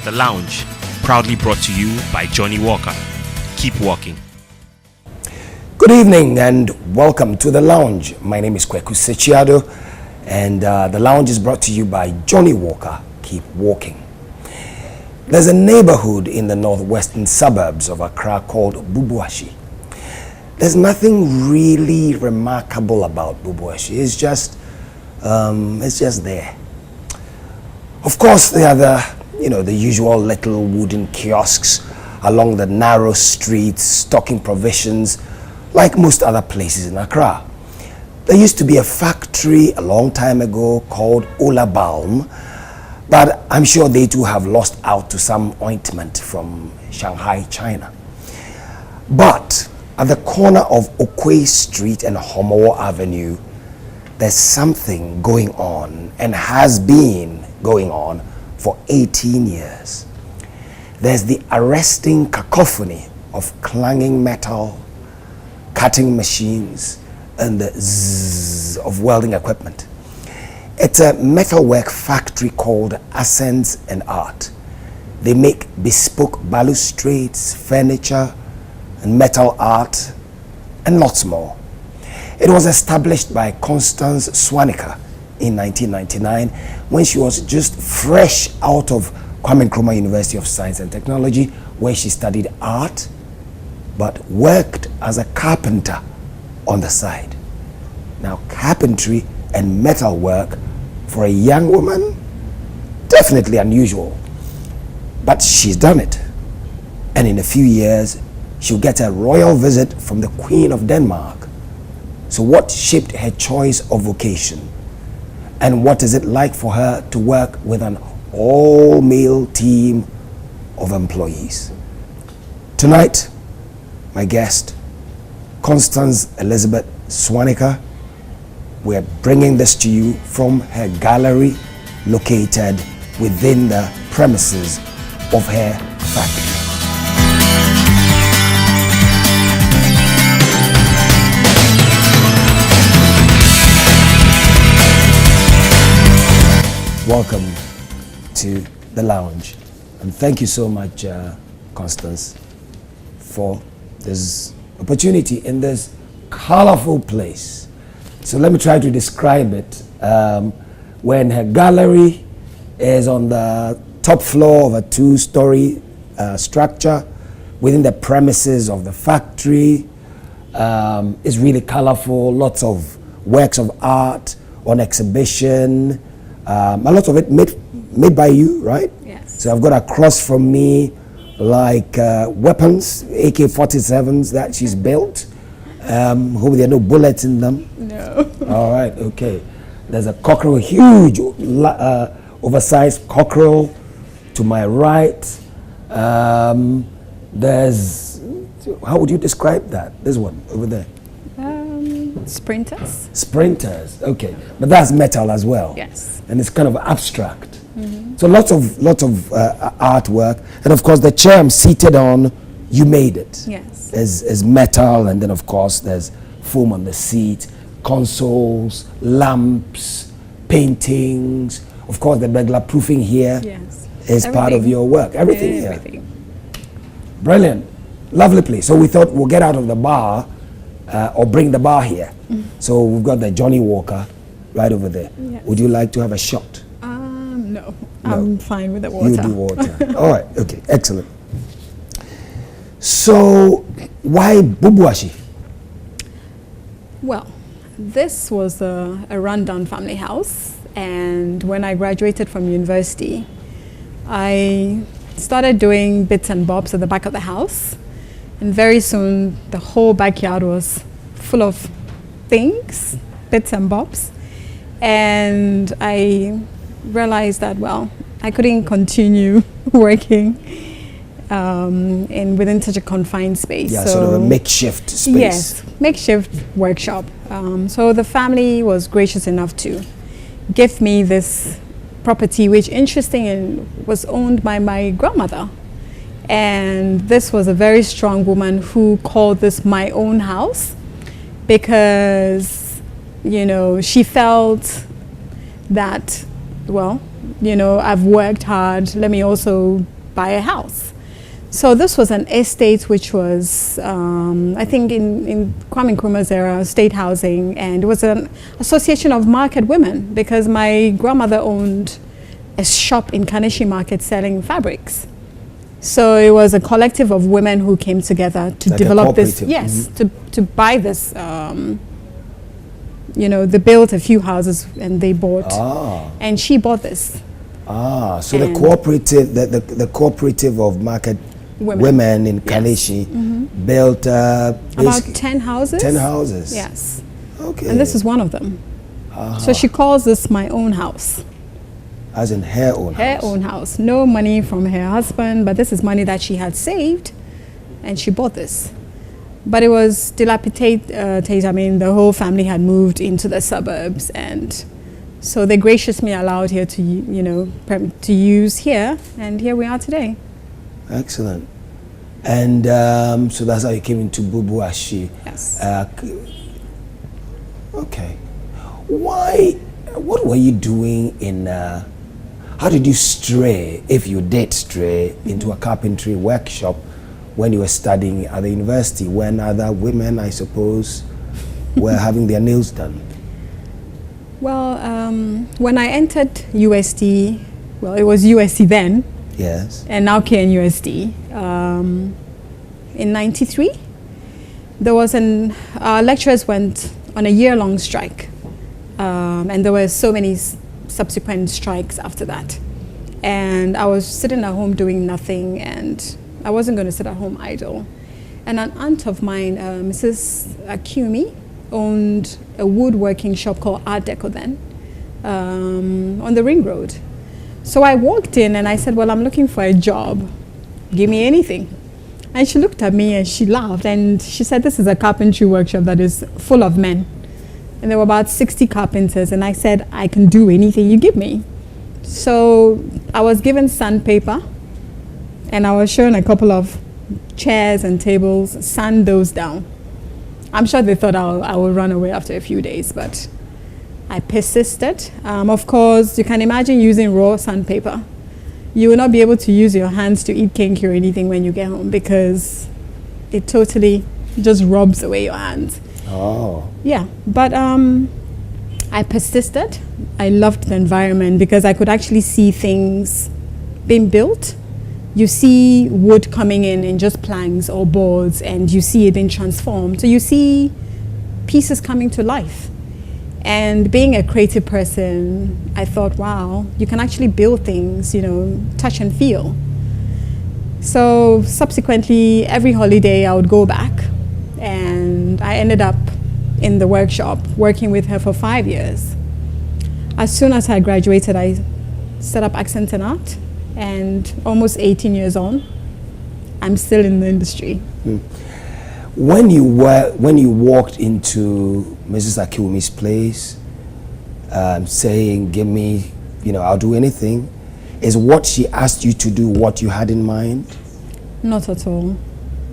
The Lounge, proudly brought to you by Johnny Walker. Keep walking. Good evening and welcome to The Lounge. My name is Sakyi-Addo and The Lounge is brought to you by Johnny Walker. Keep walking. There's a neighborhood in the northwestern suburbs of Accra called Bubuashie. There's nothing really remarkable about Bubuashie. It's just there. Of course, there are the usual little wooden kiosks along the narrow streets, stocking provisions, like most other places in Accra. There used to be a factory a long time ago called Ola Balm, but I'm sure they too have lost out to some ointment from Shanghai, China. But at the corner of Okwe Street and Homowo Avenue, there's something going on and has been going on for 18 years. There's the arresting cacophony of clanging metal, cutting machines, and the zzz of welding equipment. It's a metalwork factory called Essence and Art. They make bespoke balustrades, furniture, and metal art, and lots more. It was established by Constance Swaniker in 1999 when she was just fresh out of Kwame Nkrumah University of Science and Technology, where she studied art but worked as a carpenter on the side. Now, carpentry and metalwork for a young woman, definitely unusual, but she's done it. And in a few years, she'll get a royal visit from the Queen of Denmark. So what shaped her choice of vocation? And what is it like for her to work with an all-male team of employees? Tonight, my guest, Constance Elizabeth Swaniker, we're bringing this to you from her gallery located within the premises of her factory. Welcome to The Lounge, and thank you so much, Constance, for this opportunity in this colorful place. So let me try to describe it. When her gallery is on the top floor of a two-story structure within the premises of the factory, it's really colorful, lots of works of art on exhibition. A lot of it made by you, right? Yes. So I've got across from me like weapons, AK-47s that she's built. Hope there are no bullets in them. No. All right, okay. There's a cockerel, huge, oversized cockerel to my right. There's, how would you describe that? This one over there. Sprinters. Sprinters, okay, but that's metal as well. Yes. And it's kind of abstract. Mm-hmm. So lots of artwork, and of course the chair I'm seated on, you made it. Yes. There's metal, and then of course there's foam on the seat, consoles, lamps, paintings. Of course the regular proofing here is part of your work. Everything here. Brilliant, lovely place. So we thought we'll get out of the bar. Or bring the bar here. So we've got the Johnny Walker right over there. Yes. Would you like to have a shot? No. I'm fine with the water. You do water. All right, okay, excellent. So why Bubuashie? Well, this was a rundown family house, and when I graduated from university, I started doing bits and bobs at the back of the house. And very soon, the whole backyard was full of things, bits and bobs. And I realized that, well, I couldn't continue working within such a confined space. Yeah, so sort of a makeshift space. Yes, makeshift workshop. So the family was gracious enough to give me this property, which, interesting, was owned by my grandmother. And this was a very strong woman who called this my own house because, you know, she felt that, well, you know, I've worked hard. Let me also buy a house. So this was an estate which was, I think in Kwame Nkrumah's era, state housing, and it was an association of market women because my grandmother owned a shop in Kaneshie Market selling fabrics. So it was a collective of women who came together to develop this. Yes, to buy this. They built a few houses and they bought, and she bought this. So the cooperative, the cooperative of market women in Kaneshie built about 10 houses. 10 houses. Yes. Okay. And this is one of them. So she calls this my own house. As in her own house. Her own house. No money from her husband, but this is money that she had saved, and she bought this. But it was dilapidated. I mean, the whole family had moved into the suburbs, and so they graciously allowed her to, to use here, and here we are today. Excellent. And so that's how you came into Bubuashie. Yes. Okay. What were you doing in, how did you stray, if you did stray, into a carpentry workshop when you were studying at the university, when other women, I suppose, were having their nails done? Well, when I entered USD, well, it was USD then. Yes. And now KNUSD. In '93, there was lecturers went on a year-long strike. And there were so many subsequent strikes after that. And I was sitting at home doing nothing, and I wasn't going to sit at home idle. And an aunt of mine, Mrs. Akumi, owned a woodworking shop called Art Deco then, on the Ring Road. So I walked in and I said, well, I'm looking for a job. Give me anything. And she looked at me and she laughed and she said, this is a carpentry workshop that is full of men. And there were about 60 carpenters, and I said, I can do anything you give me. So I was given sandpaper, and I was shown a couple of chairs and tables, sand those down. I'm sure they thought I would run away after a few days, but I persisted. Of course, you can imagine using raw sandpaper. You will not be able to use your hands to eat kenki or anything when you get home because it totally just rubs away your hands. Oh. Yeah, but I persisted. I loved the environment because I could actually see things being built. You see wood coming in just planks or boards, and you see it being transformed. So you see pieces coming to life. And being a creative person, I thought, wow, you can actually build things, touch and feel. So subsequently, every holiday I would go back, and I ended up in the workshop working with her for 5 years. As soon as I graduated, I set up Accent and Art, and almost 18 years on, I'm still in the industry. When you walked into Mrs. Akumi's place, saying, give me, I'll do anything, is what she asked you to do what you had in mind? Not at all.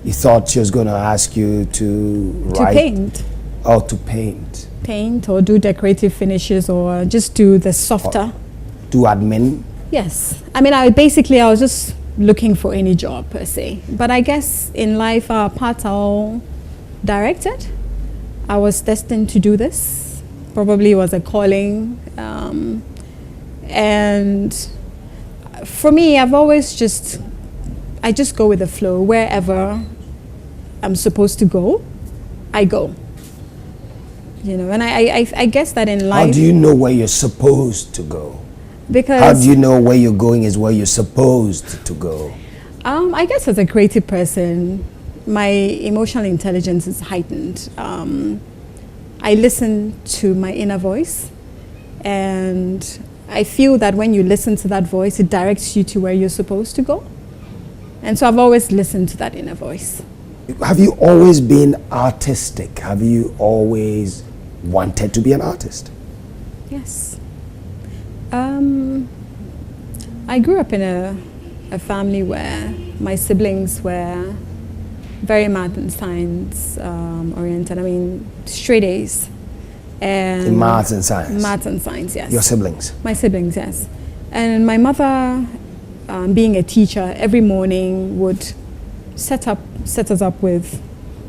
You thought she was going to ask you to write? To paint. Oh, to paint. Paint or do decorative finishes or just do the softer. Or do admin? Yes. I mean, I was just looking for any job per se. But I guess in life our paths are all directed. I was destined to do this. Probably was a calling. And for me, I just go with the flow. Wherever I'm supposed to go, I go. And I guess that in life... How do you know where you're supposed to go? Because... How do you know where you're going is where you're supposed to go? I guess as a creative person, my emotional intelligence is heightened. I listen to my inner voice, and I feel that when you listen to that voice, it directs you to where you're supposed to go. And so I've always listened to that inner voice. Have you always been artistic? Have you always wanted to be an artist? Yes. I grew up in a family where my siblings were very math and science oriented. I mean, straight A's. And in maths and science? Maths and science, yes. Your siblings? My siblings, yes. And my mother being a teacher, every morning would set us up with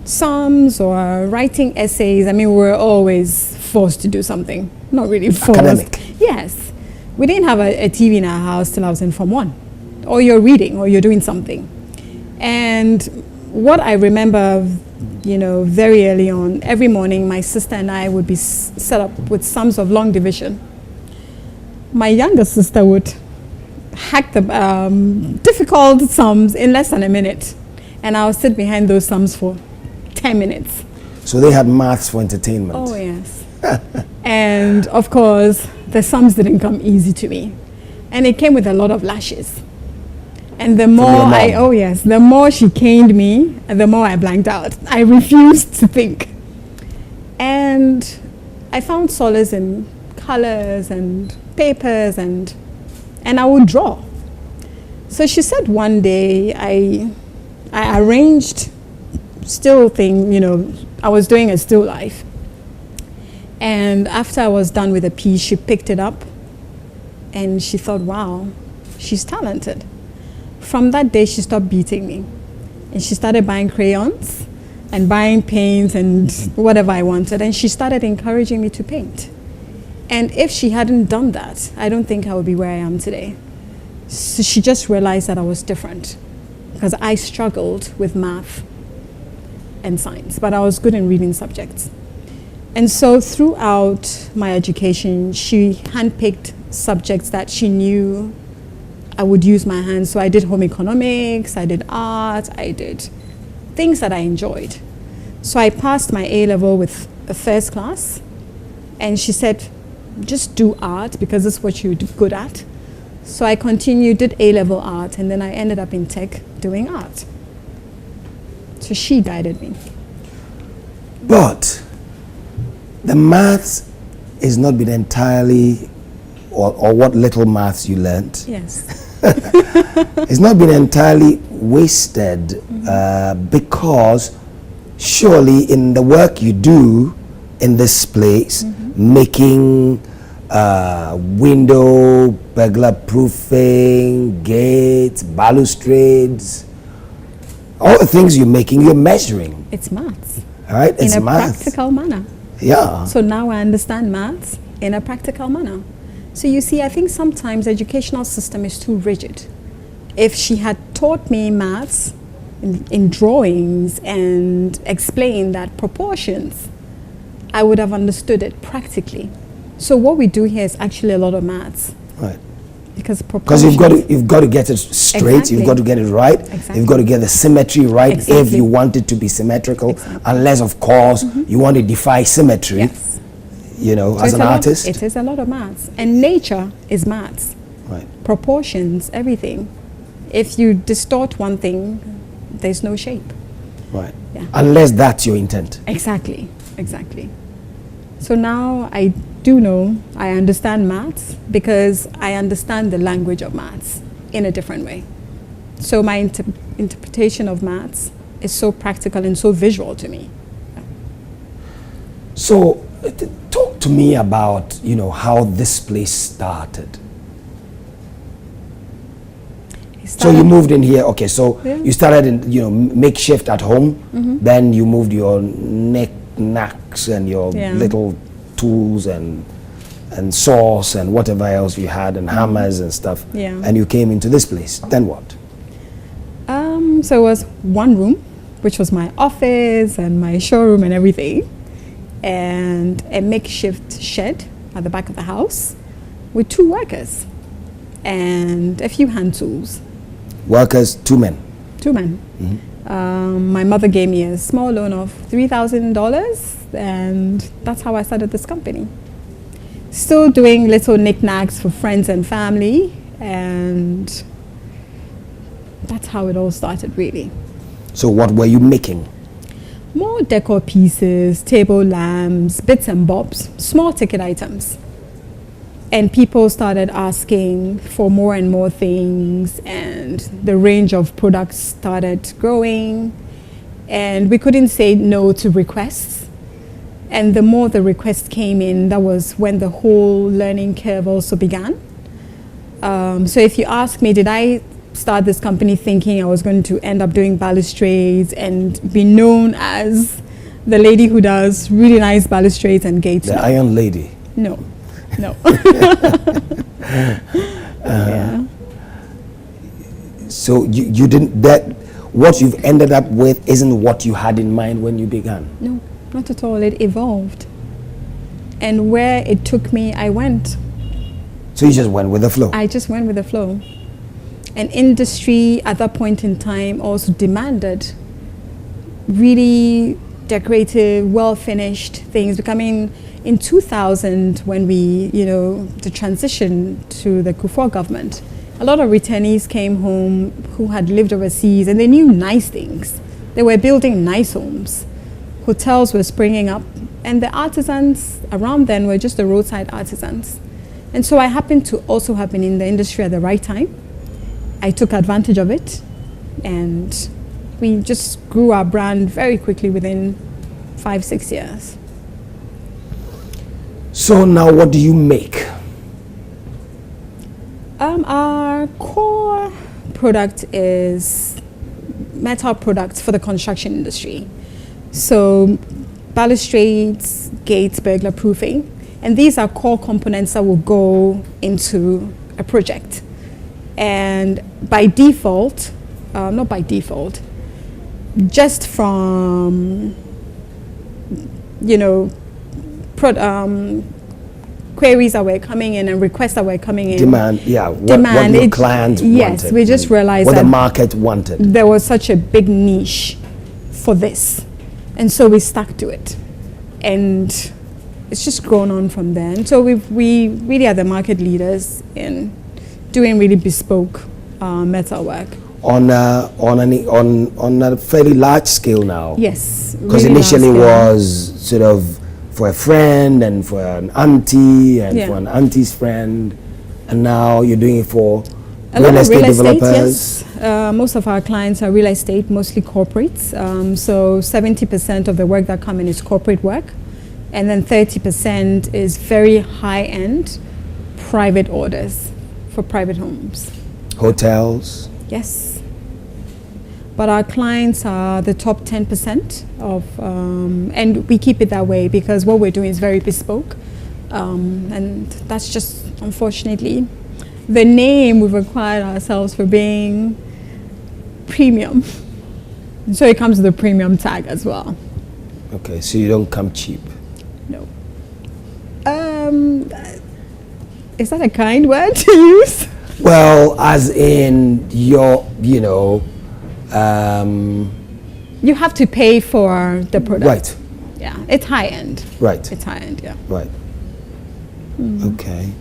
sums or writing essays. I mean, we were always forced to do something. Not really forced. Academic. Yes. We didn't have a TV in our house till I was in Form 1. Or you're reading or you're doing something. And what I remember, very early on, every morning my sister and I would be set up with sums of long division. My younger sister would hack the difficult sums in less than a minute. And I would sit behind those sums for 10 minutes. So they had maths for entertainment. Oh, yes. And of course, the sums didn't come easy to me. And it came with a lot of lashes. And the more the more she caned me, and the more I blanked out. I refused to think. And I found solace in colors and papers, and I would draw. So she said one day, I arranged still thing, I was doing a still life. And after I was done with a piece, she picked it up and she thought, wow, she's talented. From that day, she stopped beating me. And she started buying crayons and buying paints and whatever I wanted. And she started encouraging me to paint. And if she hadn't done that, I don't think I would be where I am today. So she just realized that I was different because I struggled with math and science, but I was good in reading subjects. And so throughout my education, she handpicked subjects that she knew I would use my hands. So I did home economics, I did art, I did things that I enjoyed. So I passed my A-level with a first class, and she said, just do art because it's what you're good at. So I continued, did A-level art, and then I ended up in tech doing art. So she guided me. But the maths is not been entirely, or what little maths you learnt. Yes. It's not been entirely wasted because surely in the work you do in this place, making window, burglar proofing, gates, balustrades, all the things you're making, you're measuring. It's maths. All right? It's in a maths. practical manner. Yeah. So now I understand maths in a practical manner. So you see, I think sometimes the educational system is too rigid. If she had taught me maths in drawings and explained that proportions, I would have understood it practically. So what we do here is actually a lot of maths. Right. Because you've got to get it straight. Exactly. You've got to get it right. Exactly. You've got to get the symmetry right. Exactly. If you want it to be symmetrical, Exactly. unless of course you want to defy symmetry. Yes. So as an artist. It is a lot of maths, and nature is maths. Right. Proportions, everything. If you distort one thing, there's no shape. Right. Yeah. Unless that's your intent. Exactly. So now I do know, I understand maths because I understand the language of maths in a different way. So my interpretation of maths is so practical and so visual to me. Yeah. So talk to me about, how this place started. So you moved in here, okay, so you started in, makeshift at home, then you moved your knickknacks and your little tools and saws and whatever else you had and hammers and stuff, and you came into this place. Then what? So it was one room, which was my office and my showroom and everything, and a makeshift shed at the back of the house with 2 workers and a few hand tools. Workers, 2 men? 2 men. My mother gave me a small loan of $3,000, and that's how I started this company. Still doing little knickknacks for friends and family, and that's how it all started, really. So what were you making? More decor pieces, table lamps, bits and bobs, small ticket items. And people started asking for more and more things, and the range of products started growing, and we couldn't say no to requests. And the more the requests came in, that was when the whole learning curve also began. So if you ask me, did I start this company thinking I was going to end up doing balustrades and be known as the lady who does really nice balustrades and gates? The No. Iron Lady. No. Yeah. So you didn't, that what you've ended up with isn't what you had in mind when you began? No, not at all. It evolved. And where it took me, I went. So you just went with the flow? I just went with the flow. And industry at that point in time also demanded really decorative, well-finished things. Becoming in 2000, when we, the transition to the Kufuor government, a lot of returnees came home who had lived overseas and they knew nice things. They were building nice homes. Hotels were springing up, and the artisans around then were just the roadside artisans. And so I happened to also have been in the industry at the right time. I took advantage of it, and we just grew our brand very quickly within 5-6 years. So now what do you make? Our core product is metal products for the construction industry. So balustrades, gates, burglar proofing, and these are core components that will go into a project. And by default, not by default, just from, queries that were coming in and requests that were coming in. Demand, yeah. What your clients wanted. Yes, we just realized what that the market wanted. there was such a big niche for this. And so we stuck to it. And it's just grown on from there. And so we really are the market leaders in doing really bespoke metalwork. On a fairly large scale now. Yes. Because really initially large was sort of for a friend and for an auntie and for an auntie's friend, and now you're doing it for real estate developers. Yes. Most of our clients are real estate, mostly corporates. So 70% of the work that come in is corporate work, and then 30% is very high-end private orders for private homes. Hotels. Yes. But our clients are the top 10% of, and we keep it that way because what we're doing is very bespoke. And that's just, unfortunately, the name we've acquired ourselves for being premium. So it comes with a premium tag as well. Okay, so you don't come cheap. No. Is that a kind word to use? Well, as in your, you have to pay for the product. Right. Yeah, it's high end. Right. It's high end, yeah. Right. Okay.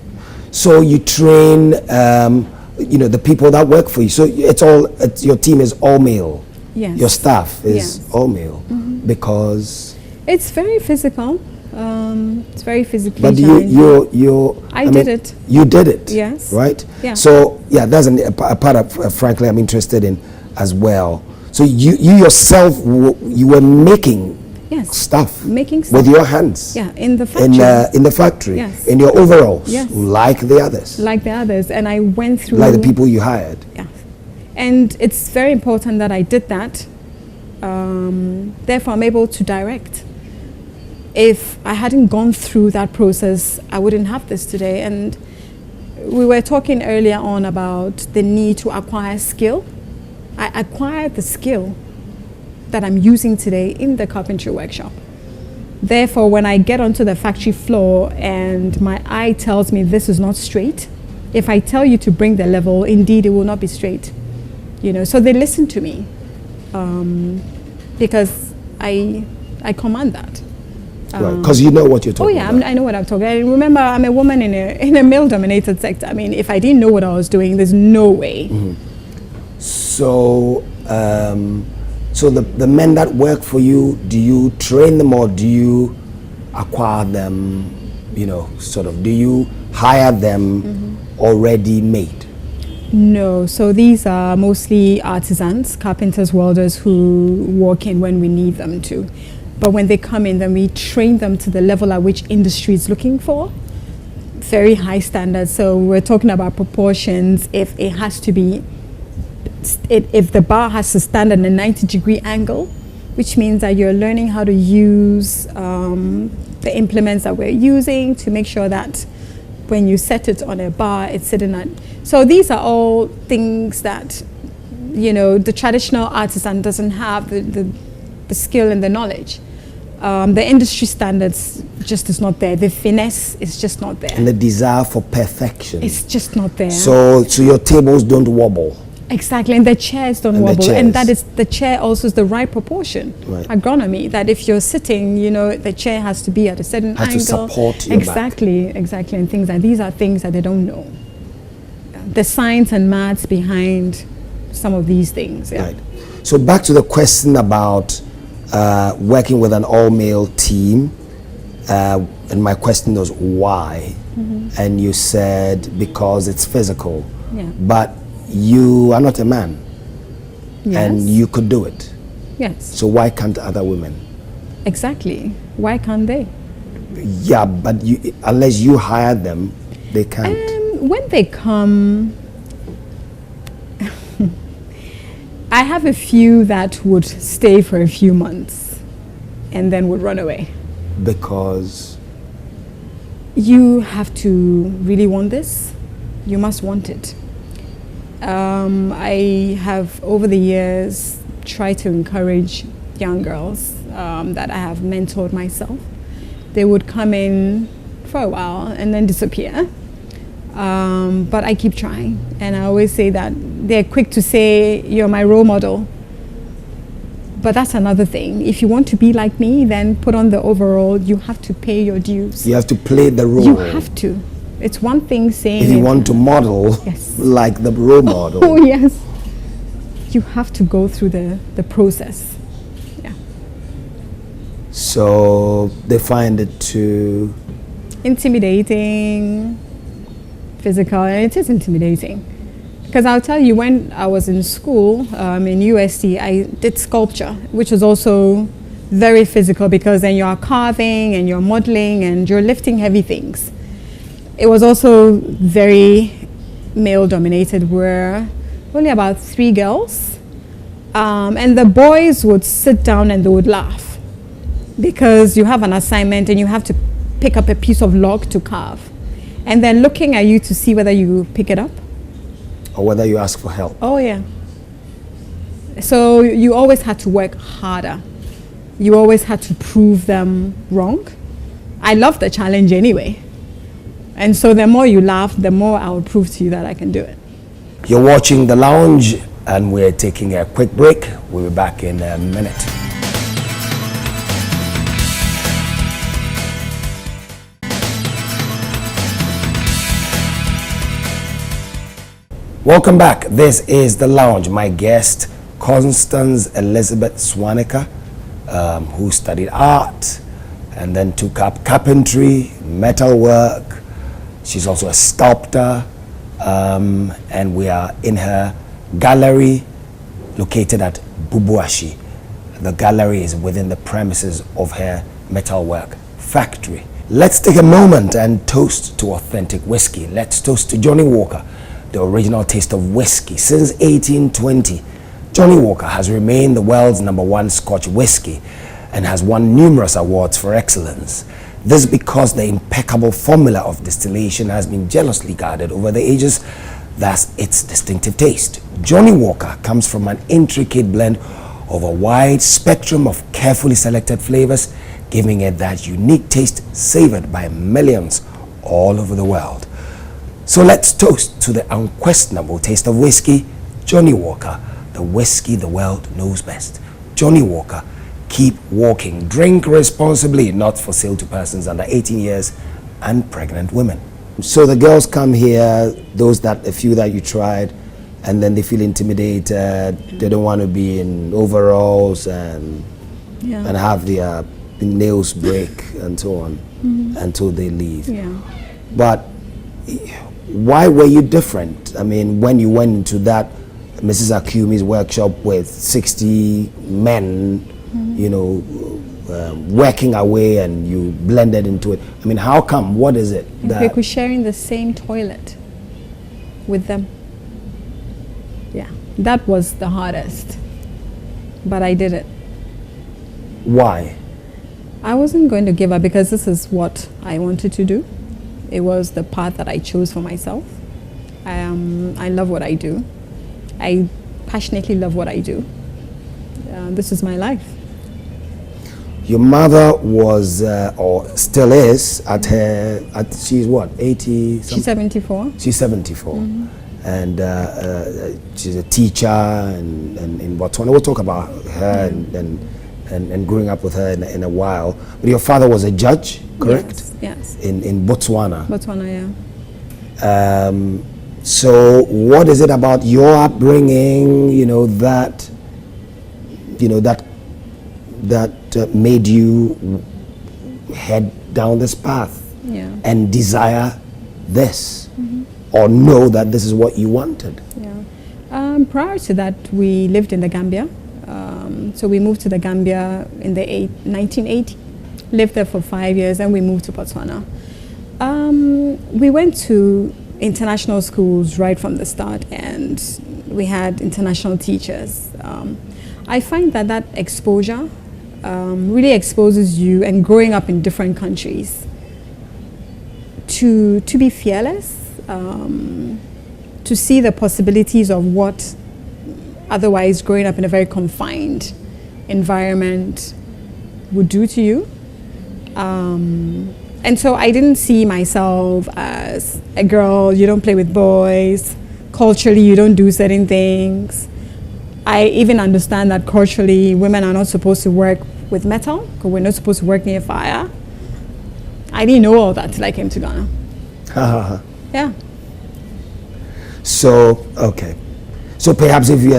So you train, the people that work for you. So your team is all male. Yes. Your staff is all male because it's very physical. It's very physically but challenging. I did it. You did it. Yes. Right? Yeah. So yeah, that's a part of frankly I'm interested in as well. So you yourself you were making stuff. Making stuff with your hands. Yeah, in the factory. In the factory. Yes. In your overalls. Yes. Like the others. Like the others, and I went through. Like the people you hired. Yeah, and it's very important that I did that. Therefore, I'm able to direct. If I hadn't gone through that process, I wouldn't have this today. And we were talking earlier on about the need to acquire skill. I acquired the skill that I'm using today in the carpentry workshop. Therefore, when I get onto the factory floor and my eye tells me this is not straight, if I tell you to bring the level, indeed it will not be straight. So they listen to me because I command that. Right, because you know what you're talking about. I know what I'm talking about. Remember, I'm a woman in a male-dominated sector. I mean, if I didn't know what I was doing, there's no way. So, so the men that work for you, do you train them or do you acquire them, do you hire them already made? No, so these are mostly artisans, carpenters, welders who walk in when we need them to. But when they come in, then we train them to the level at which industry is looking for. very high standards. So we're talking about proportions. If it has to be, if the bar has to stand at a 90-degree angle, which means that you're learning how to use the implements that we're using to make sure that when you set it on a bar, it's sitting at. So these are all things that, you know, the traditional artisan doesn't have the skill and the knowledge. The industry standards just is not there. The finesse is just not there. And the desire for perfection. It's just not there. So your tables don't wobble. Exactly, and the chairs don't wobble. And that is, the chair also is the right proportion. Right. Agronomy, that if you're sitting, you know, the chair has to be at a certain angle. Has to support your back. Exactly, and things like these are things that they don't know. The science and maths behind some of these things. Yeah. Right. So back to the question about working with an all-male team, and my question was why, and you said because it's physical. Yeah. But you are not a man, Yes. and you could do it. Yes. So why can't other women? Exactly. Why can't they? Yeah, but unless you hire them, they can't. When they come, I have a few that would stay for a few months and then would run away. Because You have to really want this. You must want it. I have over the years tried to encourage young girls that I have mentored myself. They would come in for a while and then disappear. But I keep trying, and I always say that they're quick to say, you're my role model. But that's another thing. If you want to be like me, then put on the overall. You have to pay your dues. you have to play the role. You have to. It's one thing saying If you it. want to model Yes. like the role model. Oh, yes. You have to go through the process. Yeah. So they find it too Intimidating, physical, and it is intimidating. Because I'll tell you, when I was in school in USC, I did sculpture, which was also very physical because then you're carving and you're modeling and you're lifting heavy things. It was also very male dominated. We're only about 3 girls. And the boys would sit down and they would laugh because you have an assignment and you have to pick up a piece of log to carve. And then looking at you to see whether you pick it up. or whether you ask for help. Oh, yeah. So you always had to work harder. You always had to prove them wrong. I love the challenge anyway. And so the more you laugh, the more I will prove to you that I can do it. You're watching The Lounge, and we're taking a quick break. We'll be back in a minute. Welcome back. This is The Lounge. My guest, Constance Elizabeth Swaniker, who studied art and then took up carpentry, metalwork. She's also a sculptor, and we are in her gallery located at Bubuashie. The gallery is within the premises of her metalwork factory. Let's take a moment and toast to authentic whiskey. Let's toast to Johnnie Walker, the original taste of whiskey. Since 1820, Johnnie Walker has remained the world's #1 Scotch whiskey and has won numerous awards for excellence. This is because the impeccable formula of distillation has been jealously guarded over the ages, thus its distinctive taste. Johnnie Walker comes from an intricate blend of a wide spectrum of carefully selected flavors, giving it that unique taste savored by millions all over the world. So let's toast to the unquestionable taste of whiskey, Johnnie Walker, the whiskey the world knows best. Johnnie Walker, keep walking. Drink responsibly, not for sale to persons under 18 years and pregnant women. So the girls come here, a few that you tried, and then they feel intimidated. They don't want to be in overalls and have their nails break and so on until they leave. Yeah. But why were you different? I mean, when you went into that Mrs. Akumi's workshop with 60 men, you know, working away and you blended into it. I mean, how come? What is it? We were sharing the same toilet with them. Yeah, that was the hardest, but I did it. Why? I wasn't going to give up because this is what I wanted to do. It was the path that I chose for myself. I love what I do. I passionately love what I do. This is my life. Your mother was, or still is, she's what, 80 something? She's 74. She's 74. And she's a teacher in Botswana. We'll talk about her and growing up with her in a while. But your father was a judge, correct? Yes. In Botswana. Botswana, yeah. So what is it about your upbringing, that made you head down this path and desire this, or know that this is what you wanted? Yeah. Prior to that, we lived in the Gambia. So we moved to the Gambia in the 1980. Lived there for 5 years, and we moved to Botswana. We went to international schools right from the start, and we had international teachers. I find that exposure really exposes you, and growing up in different countries, to be fearless, to see the possibilities of what otherwise growing up in a very confined environment would do to you. And so I didn't see myself as a girl, you don't play with boys, culturally you don't do certain things. I even understand that culturally women are not supposed to work with metal, because we're not supposed to work near fire. I didn't know all that till I came to Ghana. Yeah. So, okay. So perhaps if you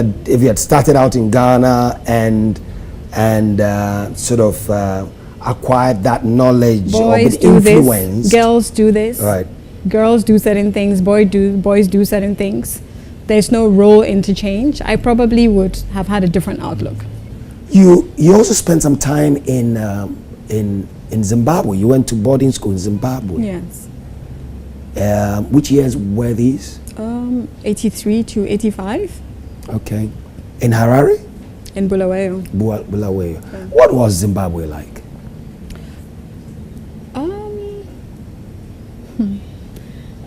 had started out in Ghana and sort of acquired that knowledge boys or the influence. This, girls do this. Right. Girls do certain things, boys do certain things. There's no role interchange. I probably would have had a different outlook. You also spent some time in Zimbabwe. You went to boarding school in Zimbabwe. Yes. Which years were these? 83 to 85. Okay. In Harare? In Bulawayo. Bulawayo. Yeah. What was Zimbabwe like?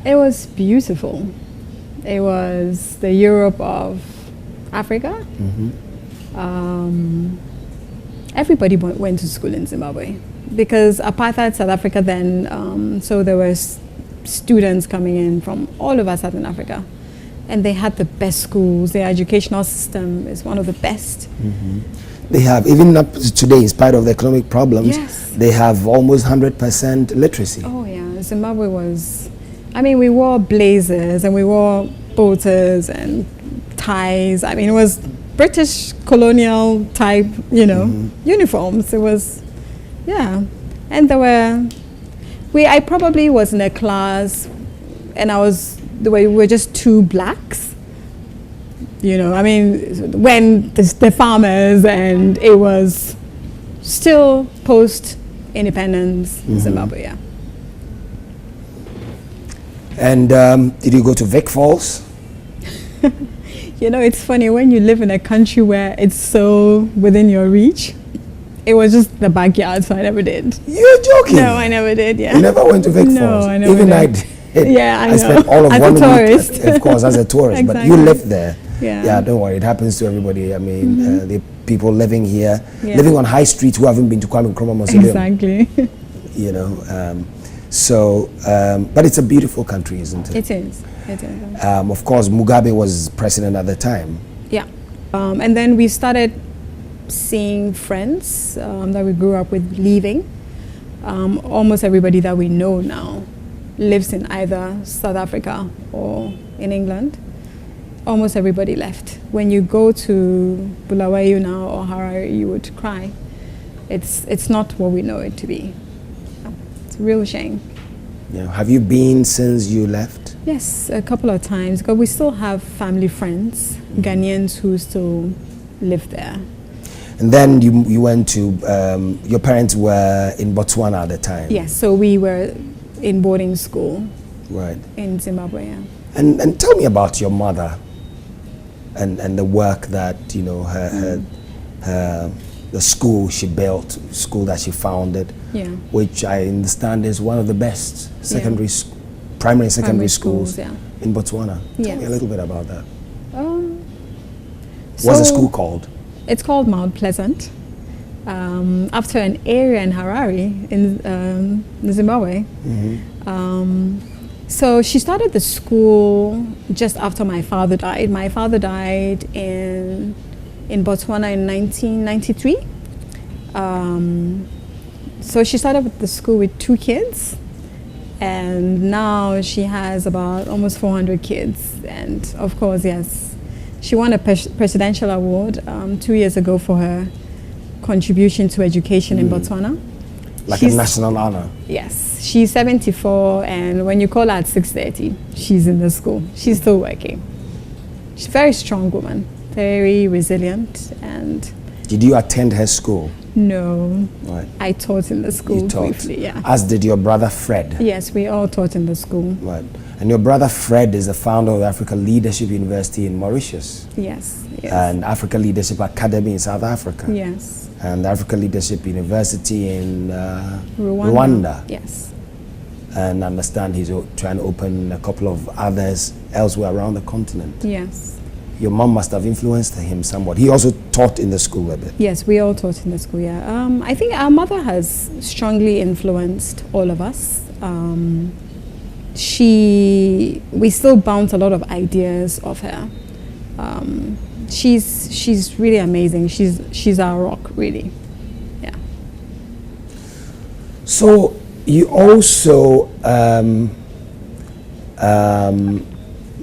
It was beautiful. It was the Europe of Africa. Everybody went to school in Zimbabwe because apartheid South Africa then, so there were students coming in from all over Southern Africa, and they had the best schools. Their educational system is one of the best. They have, even up to today, in spite of the economic problems, yes, they have almost 100% literacy. Oh yeah, Zimbabwe was, I mean, we wore blazers and we wore boaters and ties. I mean, it was British colonial type, uniforms. It was, yeah. And there were, I probably was in a class and we were just two blacks. I mean, when the farmers, and it was still post-independence Zimbabwe, yeah. And did you go to Vic Falls? It's funny, when you live in a country where it's so within your reach, it was just the backyard, so I never did. You're joking? No, I never did, yeah. You never went to Vic Falls? No, I never Even did. I did. Yeah, I know. spent all of as one a tourist. week, of course, as a tourist. Exactly. But you lived there. Yeah. Don't worry, it happens to everybody. I mean, the people living here, Yeah. living on High Street who haven't been to Kwame Nkrumah Mausoleum. Exactly. But it's a beautiful country, isn't it? It is. It is. Of course, Mugabe was president at the time. Yeah. And then we started seeing friends that we grew up with leaving. Almost everybody that we know now lives in either South Africa or in England. Almost everybody left. When you go to Bulawayo now or Harare, you would cry. It's not what we know it to be. It's a real shame. Yeah. Have you been since you left? Yes, a couple of times, because we still have family friends, Ghanaians who still live there. And then you went to, your parents were in Botswana at the time. Yes, so we were in boarding school. Right. In Zimbabwe, yeah. And tell me about your mother and the work that, you know, the school she built, school that she founded, yeah, which I understand is one of the best secondary, primary and secondary schools yeah, in Botswana. Yes. Tell me a little bit about that. So What's the school called? It's called Mount Pleasant, after an area in Harare in Zimbabwe. So she started the school just after my father died. My father died in Botswana in 1993. So she started with the school with 2 kids, and now she has about almost 400 kids. And of course, yes, she won a presidential award 2 years ago for her contribution to education in Botswana. Like a national honor. Yes, she's 74, and when you call her at 6:30, she's in the school. She's still working. She's a very strong woman, very resilient. And did you attend her school? No, Right. I taught in the school You taught, briefly, yeah. as did your brother Fred. Yes, we all taught in the school. Right. And your brother Fred is the founder of the Africa Leadership University in Mauritius. Yes, yes. And Africa Leadership Academy in South Africa. Yes. And the Africa Leadership University in Rwanda. Rwanda. Yes. And I understand he's trying to open a couple of others elsewhere around the continent. Yes. Your mom must have influenced him somewhat. He also taught in the school a bit. Yes, we all taught in the school, yeah. I think our mother has strongly influenced all of us. We still bounce a lot of ideas off her. She's really amazing. She's our rock, really. Yeah. So you also,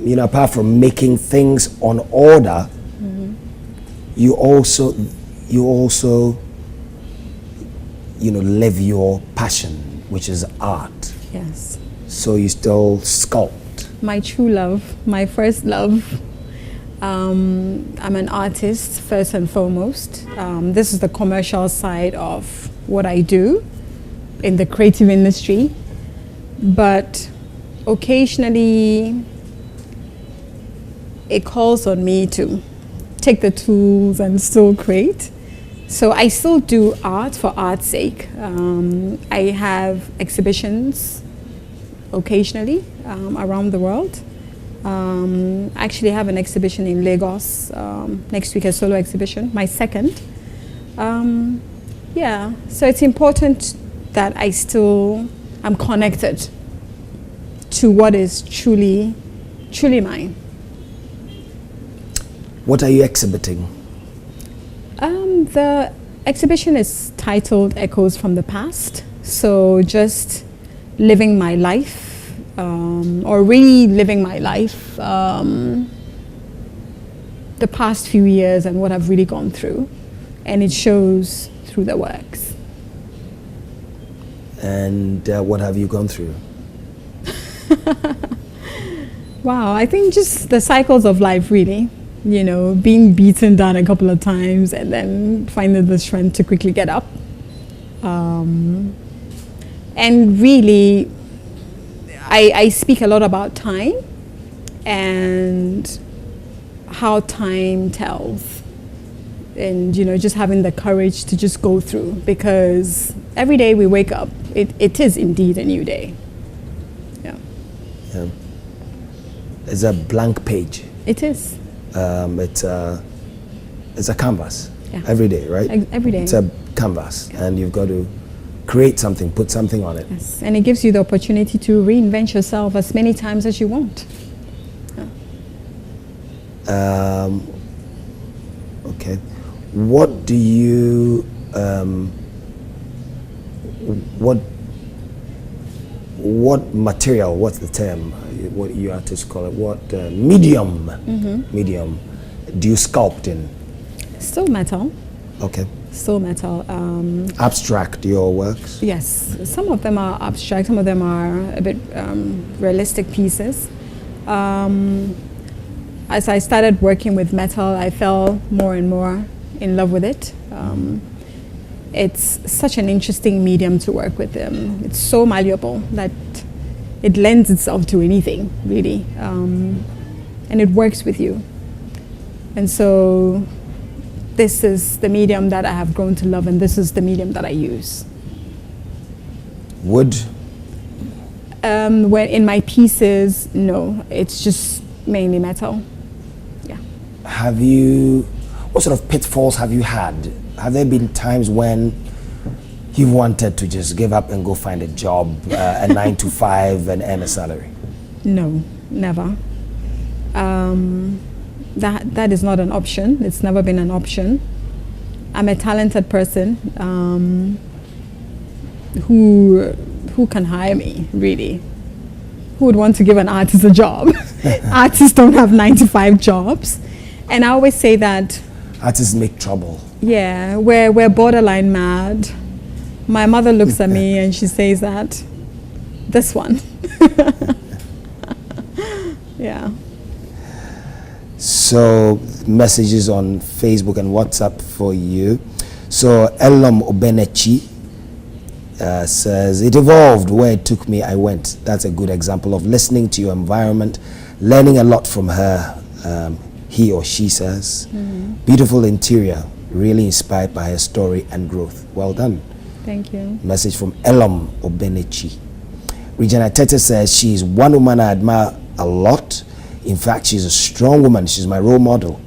you know, apart from making things on order, you also, you know, live your passion, which is art. Yes. So you still sculpt. My true love, my first love. I'm an artist first and foremost. This is the commercial side of what I do in the creative industry. But occasionally it calls on me to take the tools and still create. So I still do art for art's sake. I have exhibitions occasionally around the world. I actually have an exhibition in Lagos next week, a solo exhibition, my second. Yeah, so it's important that I'm connected to what is truly mine. What are you exhibiting? The exhibition is titled Echoes from the Past. So just living my life, or reliving my life, the past few years and what I've really gone through. And it shows through the works. And what have you gone through? Wow, I think just the cycles of life, really. You know, being beaten down a couple of times and then finding the strength to quickly get up. And really, I speak a lot about time and how time tells. And, you know, just having the courage to just go through, because every day we wake up, it is indeed a new day. Yeah. Yeah. It's a blank page. It is. It's a canvas. Yeah. Every day, right? Every day. It's a canvas, Yeah. and you've got to create something, put something on it. Yes. And it gives you the opportunity to reinvent yourself as many times as you want. Yeah. Okay. What do you what material, what's the term, what you artists call it, what medium do you sculpt in? Still metal. Okay. Still metal. Abstract, your works? Yes, some of them are abstract, some of them are a bit realistic pieces. As I started working with metal, I fell more and more in love with it. It's such an interesting medium to work with. It's so malleable that it lends itself to anything, really. And it works with you. And so this is the medium that I have grown to love, and this is the medium that I use. Wood? When in my pieces, no, it's just mainly metal. Yeah. What sort of pitfalls have you had? Have there been times when you wanted to just give up and go find a job, a 9 to 5 and earn a salary? No, never. That is not an option. It's never been an option. I'm a talented person who can hire me, really. Who would want to give an artist a job? Artists don't have 9 to 5 jobs. And I always say that artists make trouble. Yeah, we're borderline mad. My mother looks at me and she says that, this one. Yeah. So messages on Facebook and WhatsApp for you. So Elom Obenechi says, it evolved where it took me, I went. That's a good example of listening to your environment, learning a lot from her, he or she says. Beautiful interior, really inspired by her story and growth. Well done. Thank you. Message from Elom Obenechi. Regina Tete says, she's one woman I admire a lot. In fact, she's a strong woman. She's my role model.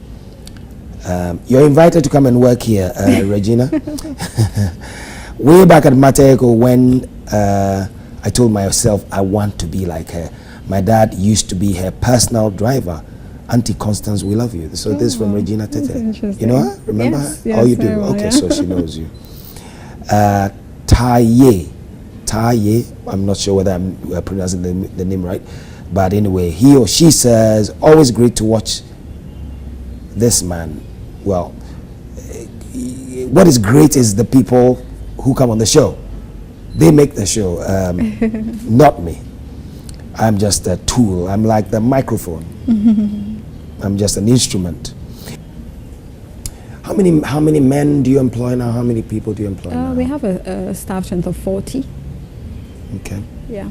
You're invited to come and work here, Regina. Way back at Mateko, when I told myself I want to be like her. My dad used to be her personal driver. Auntie Constance, we love you. So this is from Regina Tete. You know her? Remember her? Yes, Oh, you do? well, okay, yeah. so she knows you. Taye, I'm not sure whether I'm pronouncing the name right. But anyway, he or she says, always great to watch this man. Well, what is great is the people who come on the show. They make the show, not me. I'm just a tool. I'm like the microphone. I'm just an instrument. How many men do you employ now? How many people do you employ now? We have a staff strength of 40. Okay. Yeah.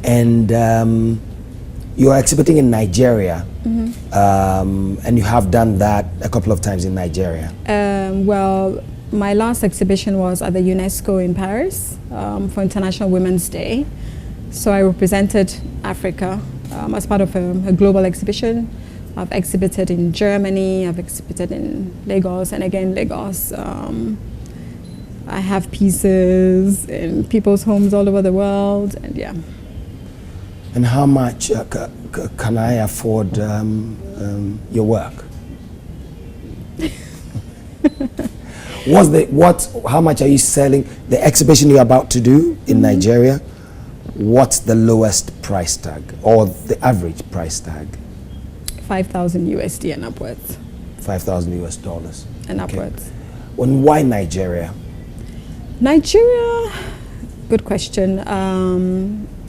And you're exhibiting in Nigeria, and you have done that a couple of times in Nigeria. Well, my last exhibition was at the UNESCO in Paris for International Women's Day. So I represented Africa as part of a global exhibition. I've exhibited in Germany, I've exhibited in Lagos, and again Lagos. I have pieces in people's homes all over the world, and yeah. And how much can I afford your work? How much are you selling? The exhibition you're about to do in Nigeria, what's the lowest price tag or the average price tag? 5,000 USD and upwards. 5,000 US dollars. And upwards. And why Nigeria? Nigeria, good question.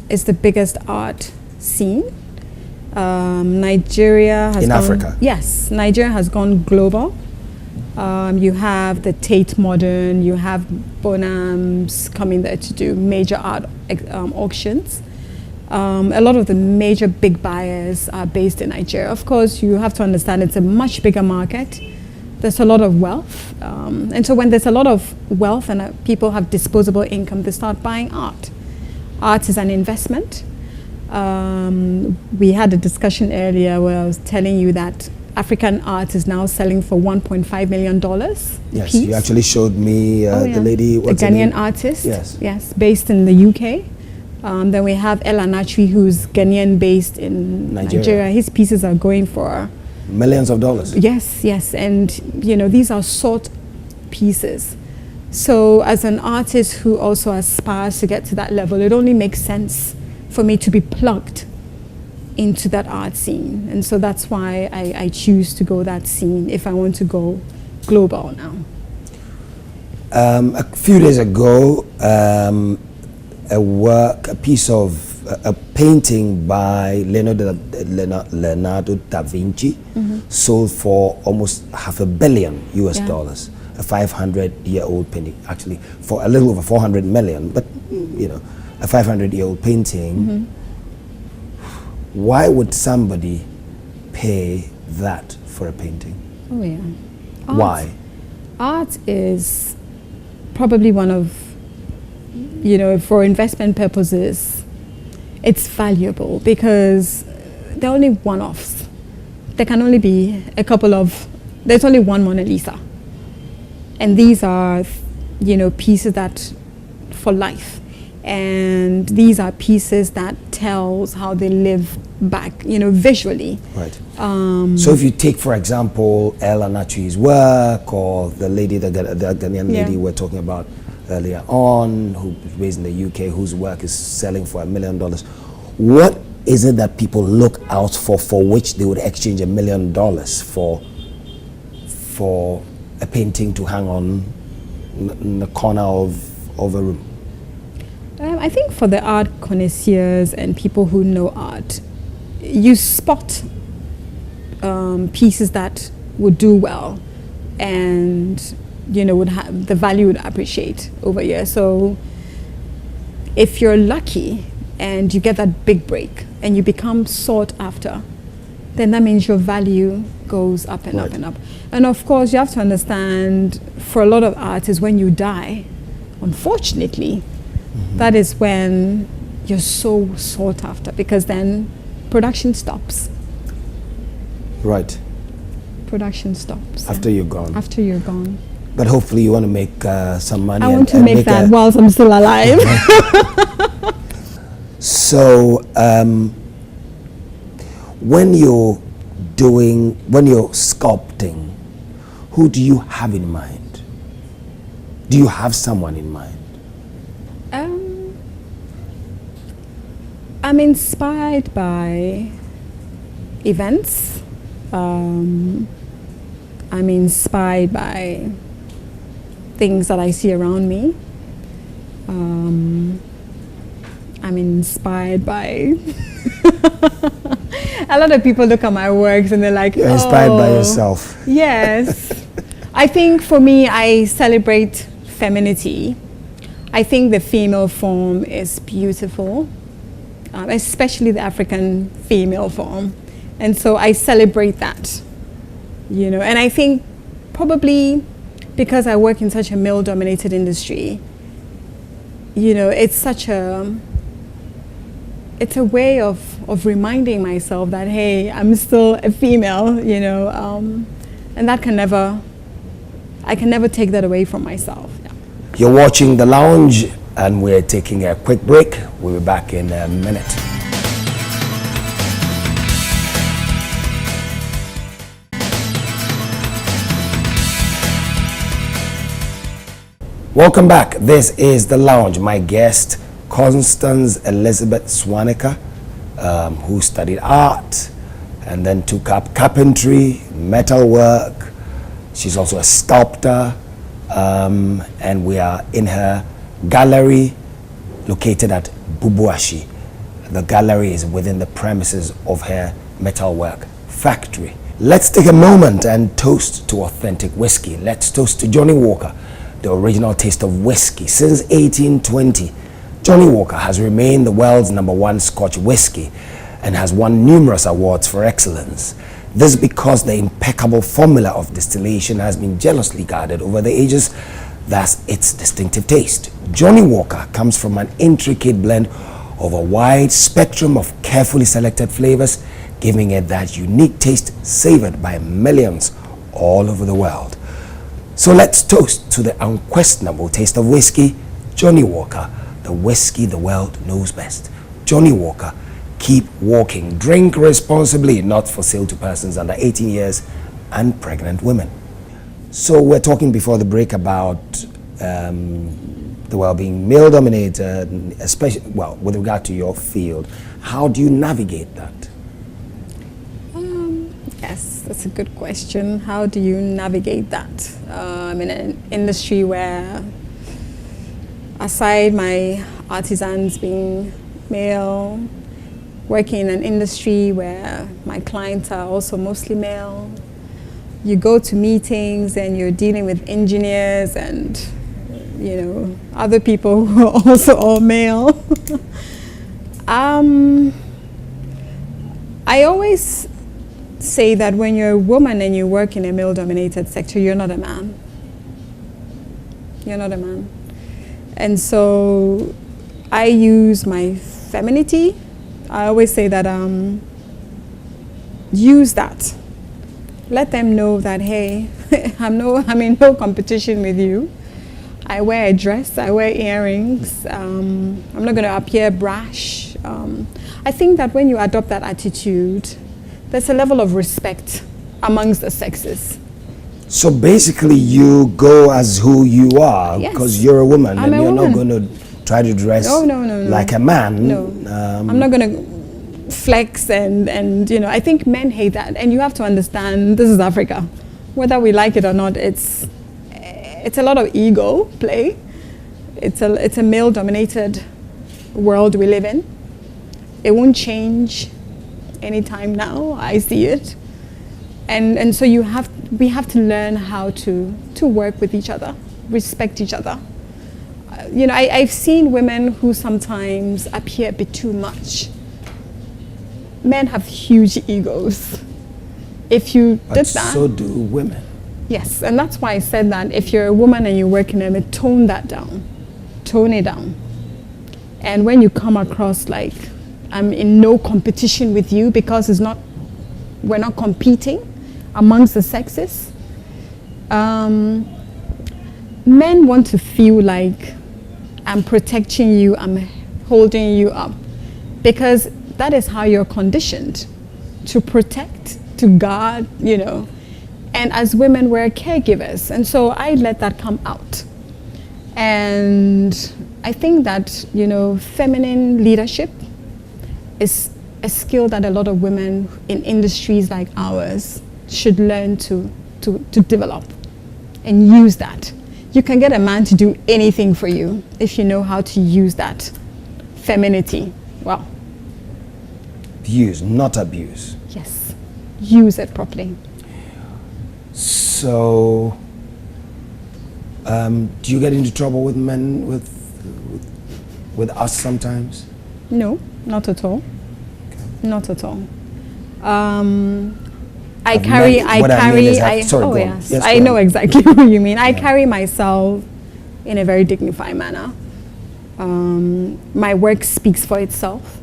Is the biggest art scene. Nigeria has in gone, Africa? Yes, Nigeria has gone global. You have the Tate Modern, you have Bonhams coming there to do major art auctions. A lot of the major big buyers are based in Nigeria. Of course, you have to understand it's a much bigger market. There's a lot of wealth. And so when there's a lot of wealth and people have disposable income, they start buying art. Art is an investment. We had a discussion earlier where I was telling you that African art is now selling for $1.5 million. Yes, piece. you actually showed me the lady. The Ghanaian artist. Yes. Yes, based in the UK. Then we have El Anatri, who's Ghanaian based in Nigeria. His pieces are going for millions of dollars. Yes, yes. And, you know, these are sought pieces. So as an artist who also aspires to get to that level, it only makes sense for me to be plugged into that art scene. And so that's why I choose to go that scene if I want to go global now. A few days ago, a piece of a painting by Leonardo da Vinci sold for almost $500 million US dollars. A 500-year-old painting, actually, for a little over 400 million, but you know, a 500-year-old painting. Why would somebody pay that for a painting? Oh yeah. Why? Art is probably one of, you know, for investment purposes, it's valuable because they're only one-offs. There can only be a couple of, there's only one Mona Lisa. And these are, you know, pieces that for life. And these are pieces that tells how they live back, you know, visually. Right. So if you take, for example, Ella Natri's work, or the lady, the Ghanaian lady we're talking about earlier on, who was raised in the UK, whose work is selling for $1 million, what is it that people look out for which they would exchange $1 million for a painting to hang on in the corner of a room? I think for the art connoisseurs and people who know art, you spot pieces that would do well, and you know, would have the value would appreciate over years. So if you're lucky and you get that big break and you become sought after, then that means your value goes up and up and up. And of course, you have to understand, for a lot of artists, when you die, unfortunately, that is when you're so sought after, because then production stops. Right. Production stops. After you're gone. After you're gone. But hopefully you want to make some money. I want to make that whilst I'm still alive. So when you're sculpting, who do you have in mind? Do you have someone in mind? I'm inspired by events. I'm inspired by things that I see around me. I'm inspired by a lot of people look at my works and they're like, you're inspired by yourself. Yes. I think for me, I celebrate femininity. I think the female form is beautiful, especially the African female form. And so I celebrate that, you know. And I think probably because I work in such a male-dominated industry, you know, it's a way of reminding myself that, hey, I'm still a female, you know, and that I can never take that away from myself. Yeah. You're watching The Lounge, and we're taking a quick break. We'll be back in a minute. Welcome back. This is The Lounge. My guest, Constance Elizabeth Swaniker, who studied art and then took up carpentry, metalwork. She's also a sculptor, and we are in her gallery located at Bubuashie. The gallery is within the premises of her metalwork factory. Let's take a moment and toast to authentic whiskey. Let's toast to Johnnie Walker, the original taste of whiskey. Since 1820, Johnnie Walker has remained the world's #1 Scotch whiskey and has won numerous awards for excellence. This because the impeccable formula of distillation has been jealously guarded over the ages, thus its distinctive taste. Johnnie Walker comes from an intricate blend of a wide spectrum of carefully selected flavors, giving it that unique taste savored by millions all over the world. So let's toast to the unquestionable taste of whiskey, Johnnie Walker, the whiskey the world knows best. Johnnie Walker, keep walking. Drink responsibly, not for sale to persons under 18 years and pregnant women. So we're talking before the break about the world being male-dominated, especially, well, with regard to your field. How do you navigate that? Yes, that's a good question. How do you navigate that? I'm in an industry where, aside my artisans being male, working in an industry where my clients are also mostly male. You go to meetings and you're dealing with engineers and, you know, other people who are also all male. I always say that when you're a woman and you work in a male-dominated sector, you're not a man. You're not a man. And so I use my femininity. I always say that use that. Let them know that, hey, I'm in no competition with you. I wear a dress, I wear earrings. I'm not going to appear brash. I think that when you adopt that attitude, there's a level of respect amongst the sexes. So basically you go as who you are because you're a woman and you're not going to try to dress like a man. No, I'm not going to flex and you know, I think men hate that. And you have to understand, this is Africa. Whether we like it or not, it's a lot of ego play. It's a male-dominated world we live in. It won't change anytime now. I see it, and so we have to learn how to work with each other, respect each other. You know, I've seen women who sometimes appear a bit too much. Men have huge egos. If you did that, so do women. Yes, and that's why I said that if you're a woman and you're working in it, tone that down. Tone it down. And when you come across like, I'm in no competition with you because we're not competing amongst the sexes. Men want to feel like I'm protecting you, I'm holding you up. Because that is how you're conditioned, to protect, to guard, you know. And as women, we're caregivers. And so I let that come out. And I think that, you know, feminine leadership is a skill that a lot of women in industries like ours should learn to develop and use that. You can get a man to do anything for you if you know how to use that femininity. Well. Use, not abuse. Yes. Use it properly. So, do you get into trouble with men with us sometimes? No, not at all. Okay. Not at all. I know exactly what you mean. I carry myself in a very dignified manner. My work speaks for itself.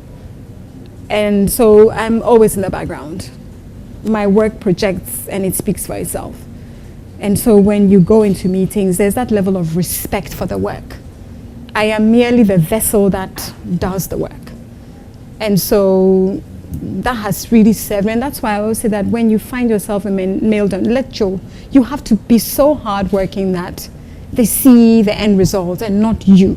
And so I'm always in the background. My work projects and it speaks for itself. And so when you go into meetings, there's that level of respect for the work. I am merely the vessel that does the work. And so that has really served me. And that's why I always say that when you find yourself in male you have to be so hardworking that they see the end result and not you.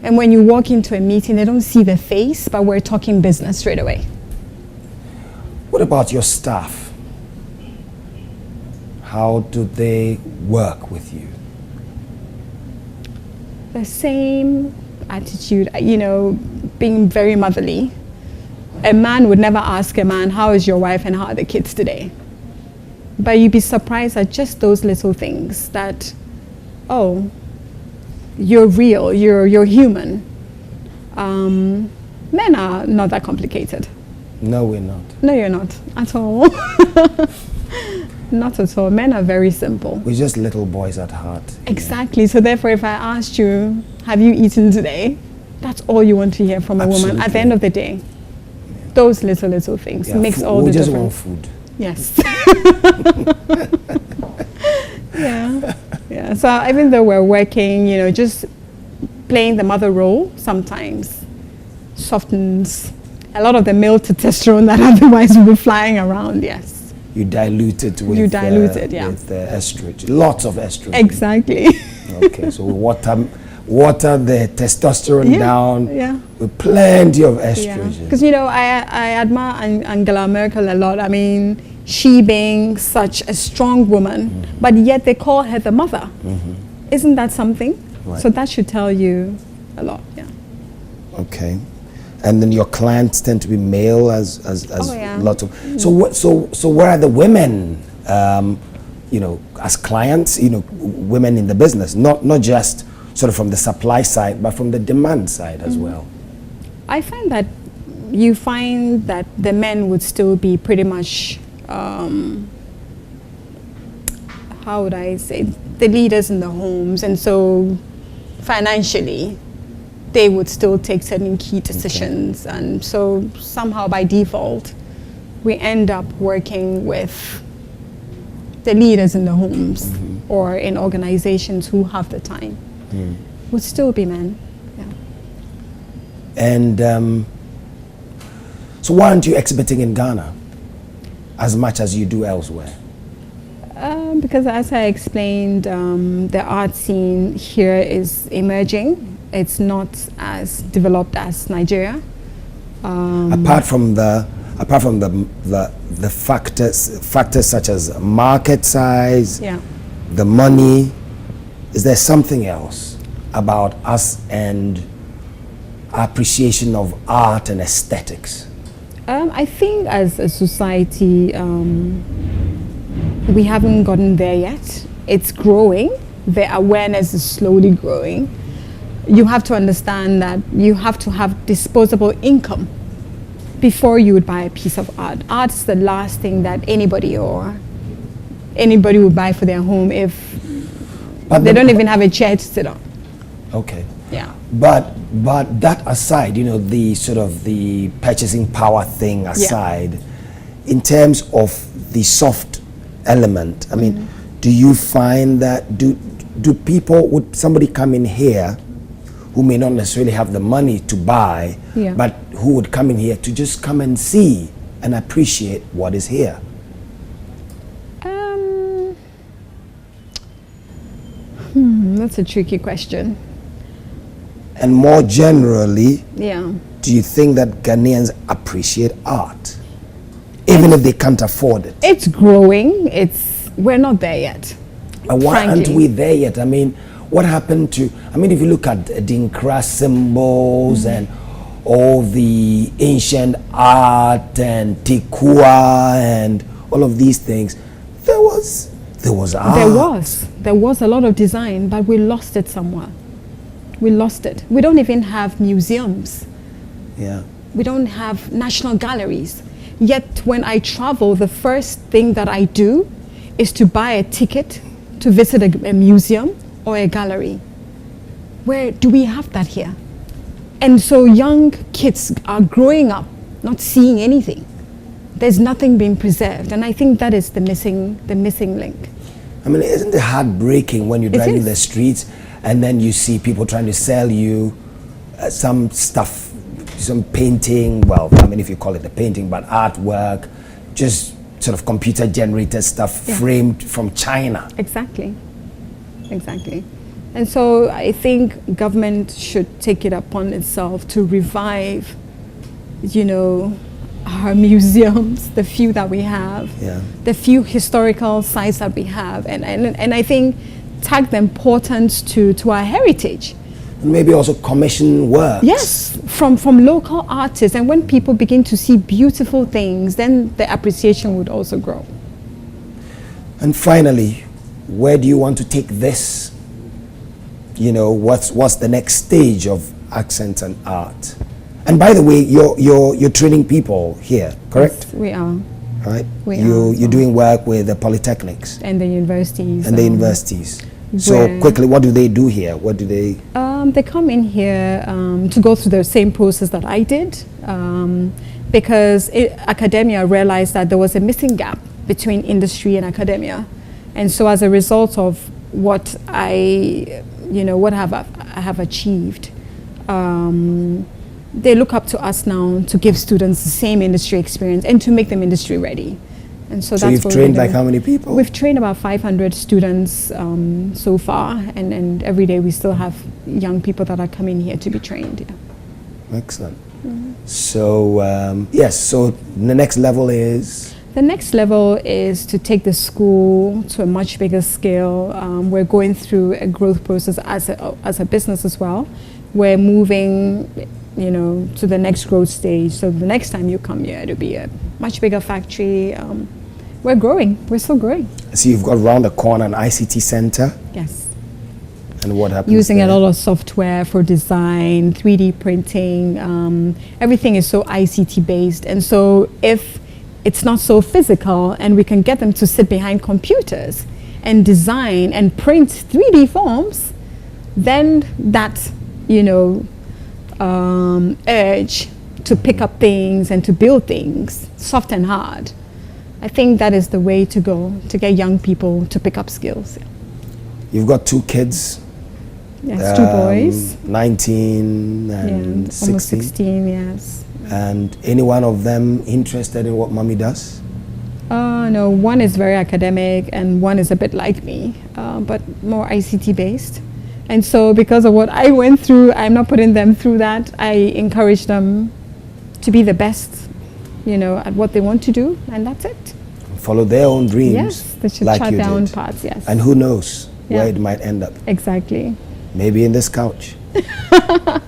And when you walk into a meeting, they don't see the face, but we're talking business straight away. What about your staff? How do they work with you? The same attitude, you know, being very motherly. A man would never ask a man, how is your wife and how are the kids today? But you'd be surprised at just those little things that, oh, you're real, you're human. Men are not that complicated. No, we're not. No, you're not at all. Not at all. Men are very simple. We're just little boys at heart. Exactly. So therefore, if I asked you, have you eaten today? That's all you want to hear from a woman at the end of the day. Yeah. Those little things makes all the difference. We just want food. Yes. Yeah. So even though we're working, you know, just playing the mother role sometimes softens a lot of the male testosterone that otherwise would be flying around. Yes. You dilute it with with estrogen, lots of estrogen. Exactly. Okay, so water the testosterone down with plenty of estrogen. Because you know, I admire Angela Merkel a lot. I mean, she being such a strong woman, but yet they call her the mother. Isn't that something? Right. So that should tell you a lot. Yeah. Okay. And then your clients tend to be male as Oh, yeah. lots of. So where are the women? As clients, women in the business, not just sort of from the supply side, but from the demand side as well. I find that you find that the men would still be pretty much, how would I say, the leaders in the homes, and so financially, they would still take certain key decisions, and so somehow by default, we end up working with the leaders in the homes or in organizations who have the time. Would still be men. Yeah. And so why aren't you exhibiting in Ghana as much as you do elsewhere? Because as I explained, the art scene here is emerging. It's not as developed as Nigeria. Apart from the factors such as market size, the money, is there something else about us and our appreciation of art and aesthetics? I think as a society, we haven't gotten there yet. It's growing. The awareness is slowly growing. You have to understand that you have to have disposable income before you would buy a piece of art. Art is the last thing that anybody would buy for their home if they don't even have a chair to sit on. Okay. Yeah. But that aside, the sort of the purchasing power thing aside, in terms of the soft element, I mean, do you find that would somebody come in here who may not necessarily have the money to buy, but who would come in here to just come and see and appreciate what is here? That's a tricky question. And more generally, do you think that Ghanaians appreciate art, even if they can't afford it? It's growing. We're not there yet. And why aren't we there yet? I mean, what happened to, if you look at Dinkra symbols and all the ancient art and Tikua and all of these things, there was art. There was a lot of design, but we lost it somewhere. We lost it. We don't even have museums. Yeah. We don't have national galleries. Yet when I travel, the first thing that I do is to buy a ticket to visit a museum or a gallery. Where do we have that here? And so young kids are growing up not seeing anything. There's nothing being preserved, and I think that is the missing link. I mean, isn't it heartbreaking when you're driving the streets and then you see people trying to sell you some stuff, some painting, if you call it a painting, but artwork, just sort of computer generated stuff framed from China. Exactly. And so I think government should take it upon itself to revive, our museums, the few that we have, the few historical sites that we have, and I think tag the importance to our heritage. And maybe also commission works. Yes, from local artists, and when people begin to see beautiful things, then the appreciation would also grow. And finally, where do you want to take this? What's the next stage of accents and art? And by the way, you're training people here, correct? Yes, we are. Right? You're doing work with the polytechnics and the universities. And the universities. So quickly, what do they do here? What do they? They come in here to go through the same process that I did, because academia realized that there was a missing gap between industry and academia, and so as a result of what I have achieved, they look up to us now to give students the same industry experience and to make them industry ready. And so that's you've trained like how many people? We've trained about 500 students so far, and every day we still have young people that are coming here to be trained. Yeah. Excellent. So so the next level is? The next level is to take the school to a much bigger scale. We're going through a growth process as a business as well. We're moving to the next growth stage. So the next time you come here, it'll be a much bigger factory. We're growing. We're still growing. So you've got around the corner an ICT center. Yes. And what happens Using there? a lot of software for design, 3D printing. Everything is so ICT based. And so if it's not so physical and we can get them to sit behind computers and design and print 3D forms, then that, urge to pick up things and to build things, soft and hard. I think that is the way to go, to get young people to pick up skills. You've got 2 kids. Yes, 2 boys. 19 and 16. Almost 16, yes. And any one of them interested in what mommy does? No, one is very academic and one is a bit like me, but more ICT based. And so because of what I went through, I'm not putting them through that. I encourage them to be the best, at what they want to do, and that's it. Follow their own dreams. Yes, they should like chart you their own did. paths, yes. And who knows where Yeah. it might end up. Exactly. Maybe in this couch.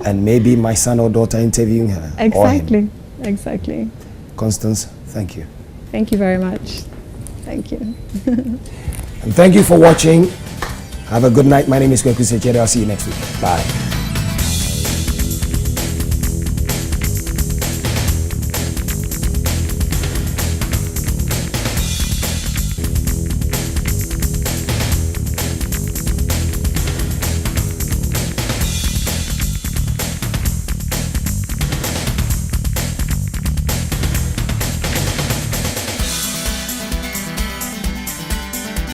And maybe my son or daughter interviewing her. Or him. Exactly. Exactly. Constance, thank you. Thank you very much. Thank you. And thank you for watching. Have a good night. My name is Sakyi-Addo. I'll see you next week. Bye.